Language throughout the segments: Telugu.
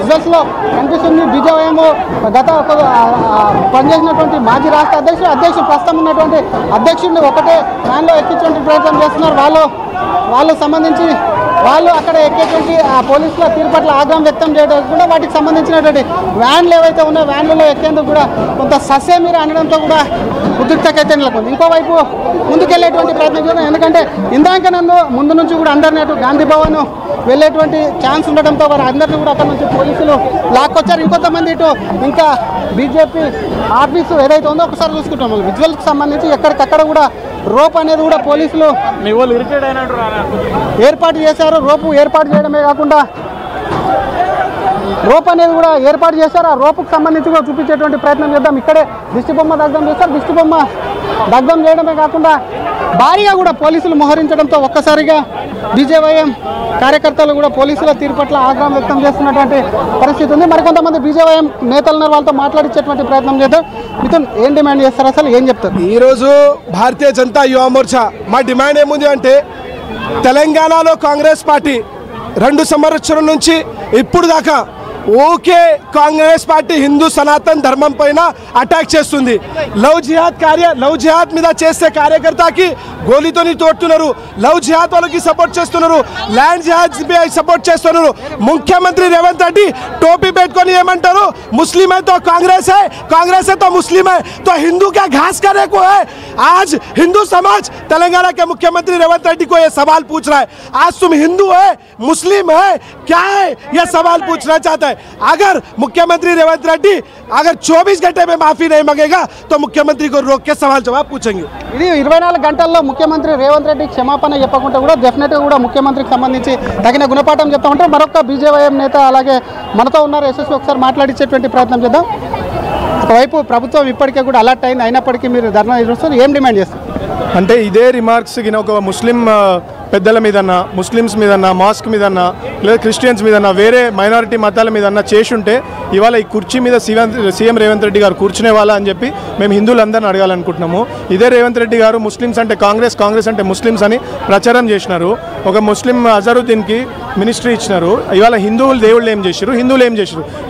విజువల్స్లో కనిపిస్తుంది. బీజేవైఎం గత పనిచేసినటువంటి మాజీ రాష్ట్ర అధ్యక్షుడు ప్రస్తుతం ఉన్నటువంటి అధ్యక్షుడిని ఒకటే వ్యాన్లో ఎక్కించే ప్రయత్నం చేస్తున్నారు. వాళ్ళు సంబంధించి వాళ్ళు అక్కడ ఎక్కేటువంటి ఆ పోలీసుల తీరు పట్ల ఆగ్రహం వ్యక్తం చేయడం కూడా వాటికి సంబంధించినటువంటి వ్యాన్లు ఏవైతే ఉన్నాయో వ్యాన్లలో ఎక్కేందుకు కూడా కొంత సస్యమీర అనడంతో కూడా ఉద్రిక్తకైతే నెలకొంది. ఇంకోవైపు ముందుకెళ్లేటువంటి ప్రయత్నం చేద్దాం. ఎందుకంటే ఇందాకనందు ముందు నుంచి కూడా అందరినీ అటు గాంధీ భవన్ వెళ్ళేటువంటి ఛాన్స్ ఉండడంతో వారు అందరినీ కూడా అక్కడ నుంచి పోలీసులు లాక్కొచ్చారు. ఇంకొంతమంది ఇటు ఇంకా బీజేపీ ఆఫీసు ఏదైతే ఉందో ఒకసారి చూసుకుంటాం. విజువల్కి సంబంధించి ఎక్కడికక్కడ కూడా రోప్ అనేది కూడా పోలీసులు ఏర్పాటు చేశారు. రోపు ఏర్పాటు చేయడమే కాకుండా రోప్ అనేది కూడా ఏర్పాటు చేశారు. ఆ రోపుకు సంబంధించి కూడా చూపించేటువంటి ప్రయత్నం చేద్దాం. ఇక్కడే దిష్టిబొమ్మ దగ్ధం చేస్తారు. దిష్టిబొమ్మ దగ్ధం చేయడమే కాకుండా భారీగా కూడా పోలీసులు మోహరించడంతో ఒక్కసారిగా బీజేవైఎం కార్యకర్తలు కూడా పోలీసుల తీరు పట్ల ఆగ్రహం వ్యక్తం చేస్తున్నటువంటి పరిస్థితి ఉంది. మరికొంతమంది బీజేవైఎం నేతలు ఉన్నారు, వాళ్ళతో మాట్లాడించేటువంటి ప్రయత్నం చేద్దాం. మిథున్, ఏం డిమాండ్ చేస్తారు, అసలు ఏం చెప్తారు? ఈరోజు భారతీయ జనతా యువ మోర్చా మా డిమాండ్ ఏముంది అంటే తెలంగాణలో కాంగ్రెస్ పార్టీ 2 సంవత్సరాల నుంచి ఇప్పుడు దాకా ఓకే కాంగ్రెస్ పార్టీ హిందూ సనాతన ధర్మం పైన అటాక్ చేస్తుంది. లవ్ జిహాద్ మీద చేసే కార్యకర్తకి గోలీతోని తోడుతున్నారు. లవ్ జిహాద్ వాళ్ళకి సపోర్ట్ చేస్తున్నారు. ల్యాండ్ జిహాద్ సపోర్ట్ చేస్తున్నారు. ముఖ్యమంత్రి రేవంత్ రెడ్డి టోపీ పెట్టుకొని ఏమంటారు, ముస్లిం है तो कांग्रेस है तो मुस्लिम है तो हिंदू क्या घास करने को है। आज हिंदू समाज तेलंगाना के मुख्यमंत्री रेवंत रेड्डी को यह सवाल पूछ रहा है, आज तुम हिंदू है मुस्लिम है क्या है, यह सवाल पूछना चाहता है। अगर मुख्यमंत्री रेवंत रेड्डी अगर 24 घंटे में माफी नहीं मांगेगा तो मुख्यमंत्री को रोक के सवाल जवाब पूछेंगे। ఇది 24 గంటల్లో ముఖ్యమంత్రి రేవంత్ రెడ్డి క్షమాపణ చెప్పకుంటే కూడా డెఫినెట్గా కూడా ముఖ్యమంత్రికి సంబంధించి తగిన గుణపాఠం చెప్తామంటే మరొక బీజేవైఎం నేత అలాగే మనతో ఉన్నారు యశస్వి, ఒకసారి మాట్లాడించేటువంటి ప్రయత్నం చేద్దాం. ఒకవైపు ప్రభుత్వం ఇప్పటికే కూడా అలర్ట్ అయింది, అయినప్పటికీ మీరు ధర్నా ఎదురుస్తారు, ఏం డిమాండ్ చేస్తారు? అంటే ఇదే రిమార్క్స్ ఒక ముస్లిం పెద్దల మీదన్నా, ముస్లిమ్స్ మీదన్నా, మాస్క్ మీదన్నా, లేదా క్రిస్టియన్స్ మీదన్నా, వేరే మైనారిటీ మతాల మీదన్నా చేసుంటే ఇవాళ ఈ కుర్చీ మీద సీఎం రేవంత్ రెడ్డి గారు కూర్చునే వాళ్ళ అని చెప్పి మేము హిందువులందరినీ అడగాలనుకుంటున్నాము. ఇదే రేవంత్ రెడ్డి గారు ముస్లిమ్స్ అంటే కాంగ్రెస్ అంటే ముస్లిమ్స్ అని ప్రచారం చేసినారు. ఒక ముస్లిం అజరుద్దీన్కి మినిస్ట్రీ ఇచ్చినారు. ఇవాళ హిందువులు దేవుళ్ళు ఏం చేశారు,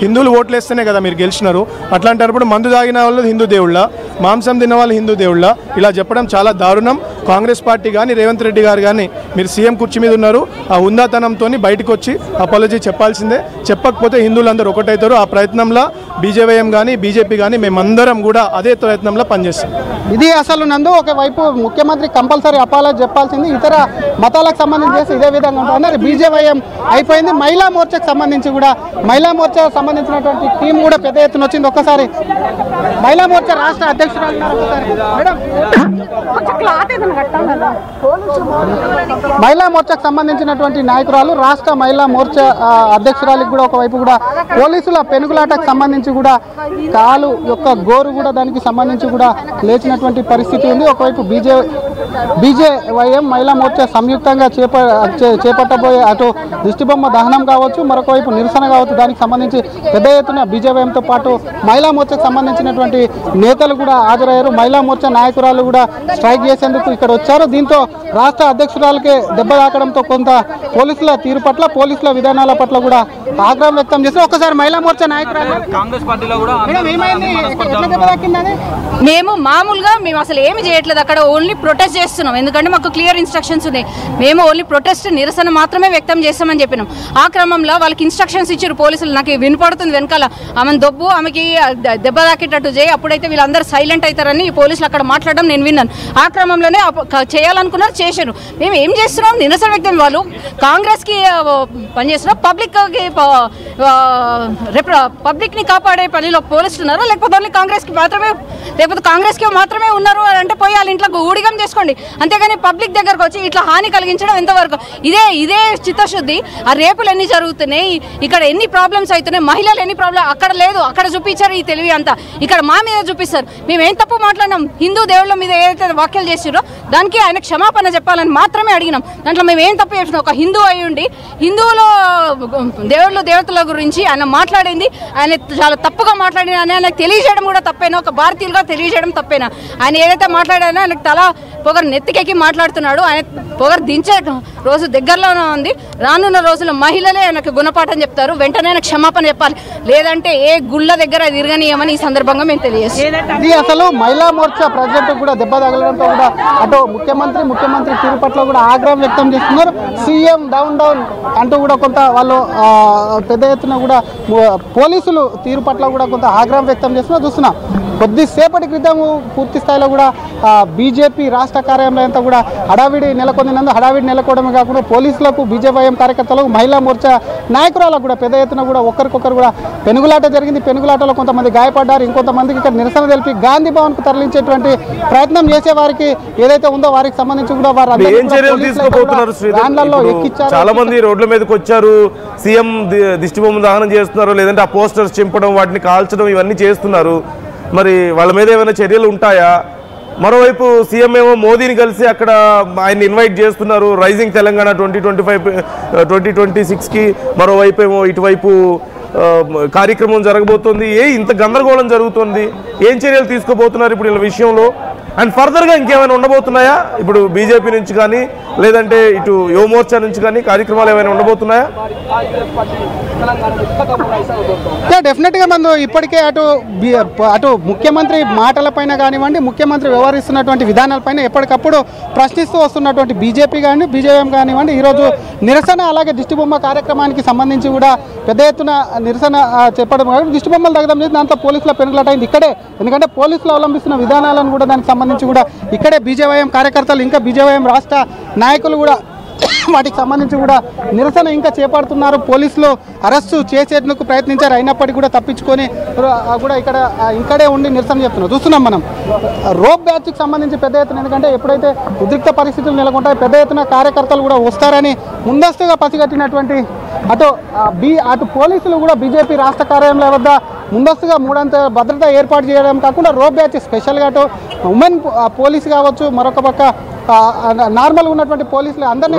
హిందువులు ఓట్లు వేస్తేనే కదా మీరు గెలిచినారు. అట్లాంటప్పుడు మందు తాగిన వాళ్ళు హిందూ దేవుళ్ళ, మాంసం తిన్న వాళ్ళు హిందూ దేవుళ్ళ, ఇలా చెప్పడం చాలా దారుణం. కాంగ్రెస్ పార్టీ కానీ రేవంత్ రెడ్డి గారు కానీ మీరు సీఎం కుర్చీ మీద ఉన్నారు, ఆ హుందాతనంతో బయటకు వచ్చి అపాలజీ చెప్పాల్సిందే. చెప్పకపోతే హిందువులందరూ ఒకటవుతారు. ఆ ప్రయత్నంలో బీజేవైఎం కానీ బీజేపీ కానీ మేమందరం కూడా అదే ప్రయత్నంలో పనిచేస్తాం. ఇది అసలు నందు ఒకవైపు ముఖ్యమంత్రి కంపల్సరీ అపాలజీ చెప్పాల్సింది, ఇతర మతాలకు సంబంధించి చేసి ఇదే విధంగా ఉంటుంది. బీజేవైఎం అయిపోయింది. మహిళా మోర్చాకు సంబంధించి కూడా సంబంధించినటువంటి టీం కూడా పెద్ద ఎత్తున వచ్చింది. ఒక్కసారి మహిళా మోర్చా రాష్ట్ర అధ్యక్షురాలు మహిళా మోర్చాకు సంబంధించినటువంటి నాయకురాలు రాష్ట్ర మహిళా మోర్చా అధ్యక్షురాలికి కూడా ఒకవైపు కూడా పోలీసుల పెనుగులాటకు సంబంధించి కూడా కాలు యొక్క గోరు కూడా దానికి సంబంధించి కూడా లేచినటువంటి పరిస్థితి ఉంది. ఒకవైపు బీజేవైఎం మహిళా మోర్చా సంయుక్తంగా చేపట్టబోయే అటు దిష్టిబొమ్మ దహనం కావచ్చు, మరొక వైపు నిరసన కావచ్చు, దానికి సంబంధించి పెద్ద ఎత్తున బీజేవైఎంతో పాటు మహిళా మోర్చాకు సంబంధించినటువంటి నేతలు కూడా హాజరయ్యారు. మహిళా మోర్చా నాయకురాలు కూడా స్ట్రైక్ చేసేందుకు ఇక్కడ వచ్చారు. దీంతో రాష్ట్ర అధ్యక్షురాలకే దెబ్బ తాకడంతో కొంత పోలీసుల తీరు పట్ల, పోలీసుల విధానాల పట్ల కూడా ఆగ్రహం వ్యక్తం చేశారు. ఒకసారి మహిళా మోర్చా నాయకురాలు మేము మామూలుగా మేము అసలు ఏమి చేయట్లేదు, అక్కడ ఓన్లీ ప్రొటెస్ట్ చేస్తున్నాం. ఎందుకంటే మాకు క్లియర్ ఇన్స్ట్రక్షన్స్ ఉన్నాయి. మేము ఓన్లీ ప్రొటెస్ట్ నిరసన మాత్రమే వ్యక్తం చేస్తామని చెప్పినాం. ఆ క్రమంలో వాళ్ళకి ఇన్స్ట్రక్షన్స్ ఇచ్చారు పోలీసులు. నాకు వినపడుతుంది వెనకాల ఆమెను దొబ్బు, ఆమెకి దెబ్బ తాకేటట్టు చేయి, అప్పుడైతే వీళ్ళందరూ సైలెంట్ అవుతారని పోలీసులు అక్కడ మాట్లాడడం నేను విన్నాను. ఆ క్రమంలోనే చేయాలనుకున్నారు, చేశారు. మేము ఏం చేస్తున్నాం, నిరసన వ్యక్తం. వాళ్ళు కాంగ్రెస్కి పనిచేస్తున్నాం, పబ్లిక్ని కాపాడే పనిలో పోలీసులు ఉన్నారు, లేకపోతే ఓన్లీ కాంగ్రెస్కి మాత్రమే ఉన్నారు అని అంటే పోయి వాళ్ళ ఇంట్లో ఊడిగం చేసుకోండి. అంతేగాని పబ్లిక్ దగ్గరకు వచ్చి ఇట్లా హాని కలిగించడం ఎంతవరకు? ఇదే చిత్తశుద్ధి. ఆ రేపులు ఎన్ని జరుగుతున్నాయి, ఇక్కడ ఎన్ని ప్రాబ్లమ్స్ అవుతున్నాయి, మహిళలు ఎన్ని ప్రాబ్లమ్ అక్కడ లేదు, అక్కడ చూపించారు ఈ తెలివి అంతా, ఇక్కడ మా మీద చూపిస్తారు. మేము ఏం తప్పు మాట్లాడినాం? హిందూ దేవుళ్ళ మీద ఏదైతే వ్యాఖ్యలు చేసిరో దానికి ఆయన క్షమాపణ చెప్పాలని మాత్రమే అడిగినాం. దాంట్లో మేము ఏం తప్పు చేసినాం? ఒక హిందూ అయి ఉండి హిందువులో దేవుళ్ళ దేవతల గురించి ఆయన మాట్లాడింది, ఆయన చాలా ఏమైనా తప్పుగా మాట్లాడినా ఆయనకు తెలియజేయడం కూడా తప్పేనా, ఒక భారతీయులుగా తెలియజేయడం తప్పేనా? ఆయన ఏదైతే మాట్లాడానో ఆయనకు తల పొగరు నెత్తికెక్కి మాట్లాడుతున్నాడు. ఆయన పొగరు దించే రోజు దగ్గరలోనే ఉంది. రానున్న రోజుల్లో మహిళలే ఆయనకు గుణపాఠం చెప్తారు. వెంటనే ఆయన క్షమాపణ చెప్పాలి, లేదంటే ఏ గుళ్ళ దగ్గర తిరగనీయమని ఈ సందర్భంగా మేము తెలియజేస్తాం. ఇది అసలు మహిళా మోర్చా ప్రెసిడెంట్ కూడా దెబ్బ తగలడంతో కూడా అటు ముఖ్యమంత్రి తీరు పట్ల కూడా ఆగ్రహం వ్యక్తం చేస్తున్నారు. సీఎం డౌన్ అంటూ కూడా కొంత వాళ్ళు పెద్ద ఎత్తున కూడా పోలీసులు తీరు పట్ల కూడా కొంత ఆగ్రహం వ్యక్తం చేస్తున్నారు. చూస్తున్నాం కొద్దిసేపటి క్రితం పూర్తి స్థాయిలో కూడా బీజేపీ రాష్ట్ర కార్యాలయం అంతా కూడా హడావిడి నెలకొనడమే కాకుండా పోలీసులకు, బీజేపీఎం కార్యకర్తలకు, మహిళా మోర్చా నాయకురాలకు కూడా పెద్ద ఎత్తున కూడా ఒకరికొకరు కూడా పెనుగులాట జరిగింది. పెనుగులాటలో కొంతమంది గాయపడ్డారు. ఇంకొంతమందికి ఇక్కడ నిరసన తెలిపి గాంధీ భవన్కు తరలించేటువంటి ప్రయత్నం చేసే వారికి ఏదైతే ఉందో వారికి సంబంధించి కూడా వారు చాలా మంది రోడ్ల మీదకి వచ్చారు. సీఎం దిష్టిబొమ్మ దహనం చేస్తున్నారు, లేదంటే ఆ పోస్టర్స్ చింపడం, వాటిని కాల్చడం, ఇవన్నీ చేస్తున్నారు. మరి వాళ్ళ మీద ఏమైనా చర్యలు ఉంటాయా? మరోవైపు సీఎం ఏమో మోదీని కలిసి అక్కడ ఆయన ఇన్వైట్ చేస్తున్నారు రైజింగ్ తెలంగాణ 2026కి. మరోవైపు ఏమో ఇటువైపు కార్యక్రమం జరగబోతోంది. ఇంత గందరగోళం జరుగుతుంది, ఏం చర్యలు తీసుకోబోతున్నారు ఇప్పుడు వీళ్ళ విషయంలో? అండ్ ఫర్దర్గా ఇంకేమైనా ఉండబోతున్నాయా? ఇప్పుడు బీజేపీ నుంచి కానీ లేదంటే ఇటు యువమోర్చా నుంచి కానీ కార్యక్రమాలు ఏమైనా ఉండబోతున్నాయా? డెఫినెట్గా మనం ఇప్పటికే అటు ముఖ్యమంత్రి మాటలపైన కానివ్వండి, ముఖ్యమంత్రి వ్యవహరిస్తున్నటువంటి విధానాలపైన ఎప్పటికప్పుడు ప్రశ్నిస్తూ వస్తున్నటువంటి బీజేపీ కానీ బీజేపీ కానివ్వండి, ఈరోజు నిరసన అలాగే దిష్టిబొమ్మ కార్యక్రమానికి సంబంధించి కూడా పెద్ద ఎత్తున నిరసన చెప్పడం కానీ దిష్టిబొమ్మలు తగ్గడం చేసి దాంతో పోలీసుల పెనుగులాట అయింది ఇక్కడే. ఎందుకంటే పోలీసులు అవలంబిస్తున్న విధానాలను కూడా దానికి సంబంధించి కూడా ఇక్కడే బీజేపీఎం కార్యకర్తలు ఇంకా బీజేపీఎం రాష్ట్ర నాయకులు కూడా వాటికి సంబంధించి కూడా నిరసన ఇంకా చేపడుతున్నారు. పోలీసులు అరెస్టు చేసేందుకు ప్రయత్నించారు, అయినప్పటికీ కూడా తప్పించుకొని కూడా ఇక్కడే ఉండి నిరసన చేస్తున్నారు. చూస్తున్నాం మనం రోప్ బ్యాచ్కి సంబంధించి పెద్ద ఎత్తున, ఎందుకంటే ఎప్పుడైతే ఉద్రిక్త పరిస్థితులు నెలకొంటాయో పెద్ద ఎత్తున కార్యకర్తలు కూడా వస్తారని ముందస్తుగా పసిగట్టినటువంటి అటు పోలీసులు కూడా బీజేపీ రాష్ట్ర కార్యాలయం వద్ద ముందస్తుగా 3 భద్రత ఏర్పాటు చేయడం కాకుండా రోప్ బ్యాచ్ స్పెషల్గా అటు ఉమెన్ పోలీసు కావచ్చు, మరొక పక్క నార్మల్గా ఉన్నటువంటి పోలీసులు అందరినీ